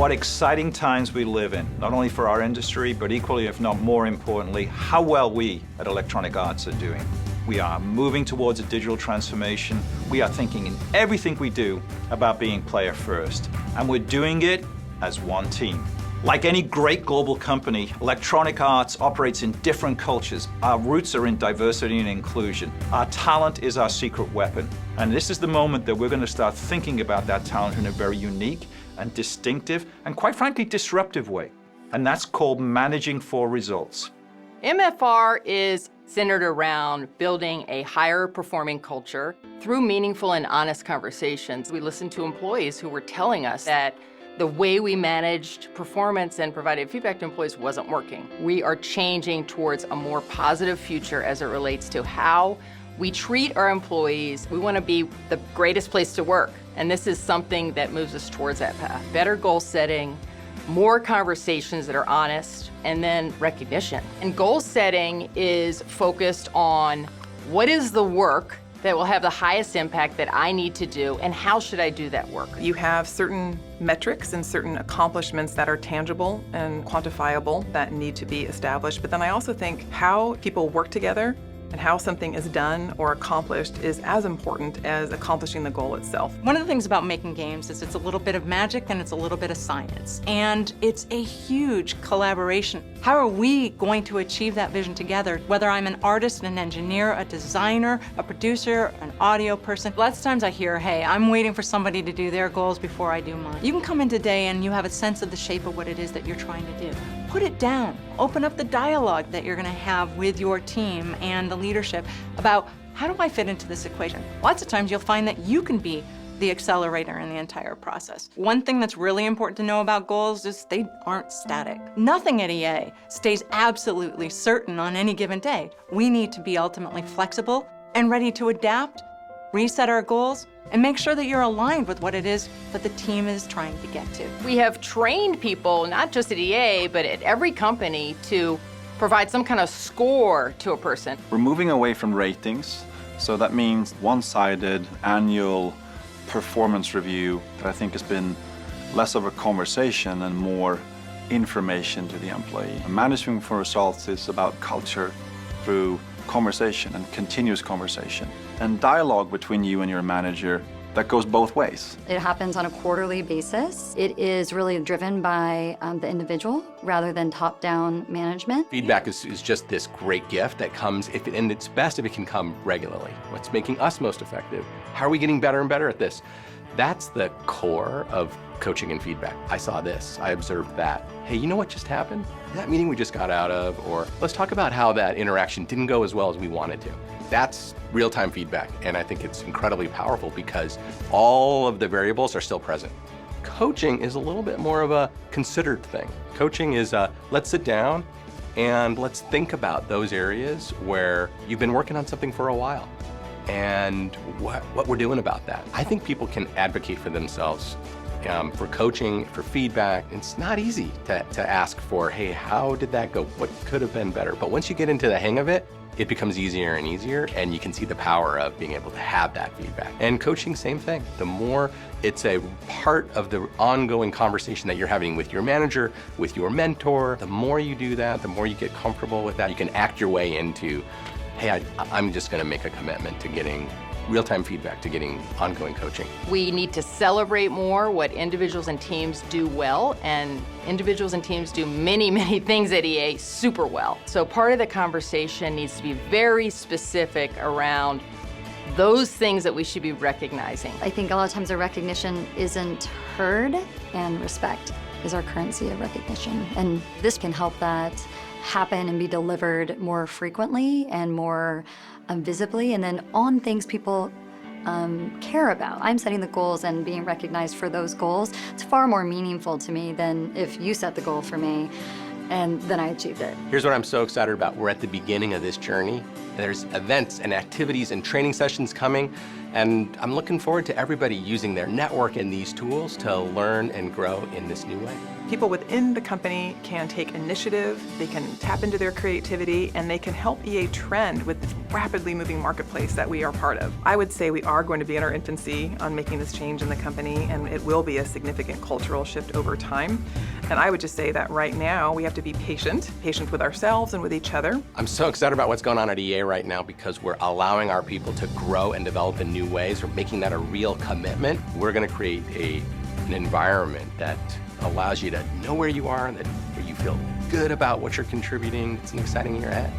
What exciting times we live in, not only for our industry, but equally, if not more importantly, how well we at Electronic Arts are doing. We are moving towards a digital transformation. We are thinking in everything we do about being player first, and we're doing it as one team. Like any great global company, Electronic Arts operates in different cultures. Our roots are in diversity and inclusion. Our talent is our secret weapon. And this is the moment that we're going to start thinking about that talent in a very unique and distinctive and, quite frankly, disruptive way. And that's called managing for results. MFR is centered around building a higher performing culture through meaningful and honest conversations. We listened to employees who were telling us that the way we managed performance and provided feedback to employees wasn't working. We are changing towards a more positive future as it relates to how we treat our employees. We want to be the greatest place to work, and this is something that moves us towards that path. Better goal setting, more conversations that are honest, and then recognition. And goal setting is focused on what is the work that will have the highest impact that I need to do, and how should I do that work? You have certain metrics and certain accomplishments that are tangible and quantifiable that need to be established. But then I also think how people work together and how something is done or accomplished is as important as accomplishing the goal itself. One of the things about making games is it's a little bit of magic and it's a little bit of science. And it's a huge collaboration. How are we going to achieve that vision together? Whether I'm an artist, an engineer, a designer, a producer, an audio person. Lots of times I hear, hey, I'm waiting for somebody to do their goals before I do mine. You can come in today and you have a sense of the shape of what it is that you're trying to do. Put it down. Open up the dialogue that you're going to have with your team and the leadership about how do I fit into this equation? Lots of times you'll find that you can be the accelerator in the entire process. One thing that's really important to know about goals is they aren't static. Nothing at EA stays absolutely certain on any given day. We need to be ultimately flexible and ready to adapt, reset our goals, and make sure that you're aligned with what it is that the team is trying to get to. We have trained people, not just at EA, but at every company, to provide some kind of score to a person. We're moving away from ratings, so that means one-sided annual performance review that I think has been less of a conversation and more information to the employee. Managing for results is about culture through conversation and continuous conversation and dialogue between you and your manager that goes both ways. It happens on a quarterly basis. It is really driven by the individual rather than top-down management. Feedback is just this great gift that comes, and it's best if it can come regularly. What's making us most effective? How are we getting better and better at this? That's the core of coaching and feedback. I saw this, I observed that. Hey, you know what just happened? That meeting we just got out of, or let's talk about how that interaction didn't go as well as we wanted to. That's real-time feedback, and I think it's incredibly powerful because all of the variables are still present. Coaching is a little bit more of a considered thing. Coaching is let's sit down and let's think about those areas where you've been working on something for a while and what we're doing about that. I think people can advocate for themselves for coaching, for feedback. It's not easy to ask for, hey, how did that go? What could have been better? But once you get into the hang of it, it becomes easier and easier, and you can see the power of being able to have that feedback. And coaching, same thing. The more it's a part of the ongoing conversation that you're having with your manager, with your mentor, the more you do that, the more you get comfortable with that, you can act your way into, hey, I'm just gonna make a commitment to getting real-time feedback, to getting ongoing coaching. We need to celebrate more what individuals and teams do well, and individuals and teams do many, many things at EA super well. So part of the conversation needs to be very specific around those things that we should be recognizing. I think a lot of times our recognition isn't heard, and respect is our currency of recognition. And this can help that happen and be delivered more frequently and more visibly, and then on things people care about. I'm setting the goals and being recognized for those goals. It's far more meaningful to me than if you set the goal for me and then I achieved it. Here's what I'm so excited about. We're at the beginning of this journey. There's events and activities and training sessions coming. And I'm looking forward to everybody using their network and these tools to learn and grow in this new way. People within the company can take initiative, they can tap into their creativity, and they can help be a trend with this rapidly moving marketplace that we are part of. I would say we are going to be in our infancy on making this change in the company, and it will be a significant cultural shift over time. And I would just say that right now we have to be patient with ourselves and with each other. I'm so excited about what's going on at EA right now because we're allowing our people to grow and develop in new ways. We're making that a real commitment. We're going to create an environment that allows you to know where you are and where you feel good about what you're contributing. It's an exciting year ahead.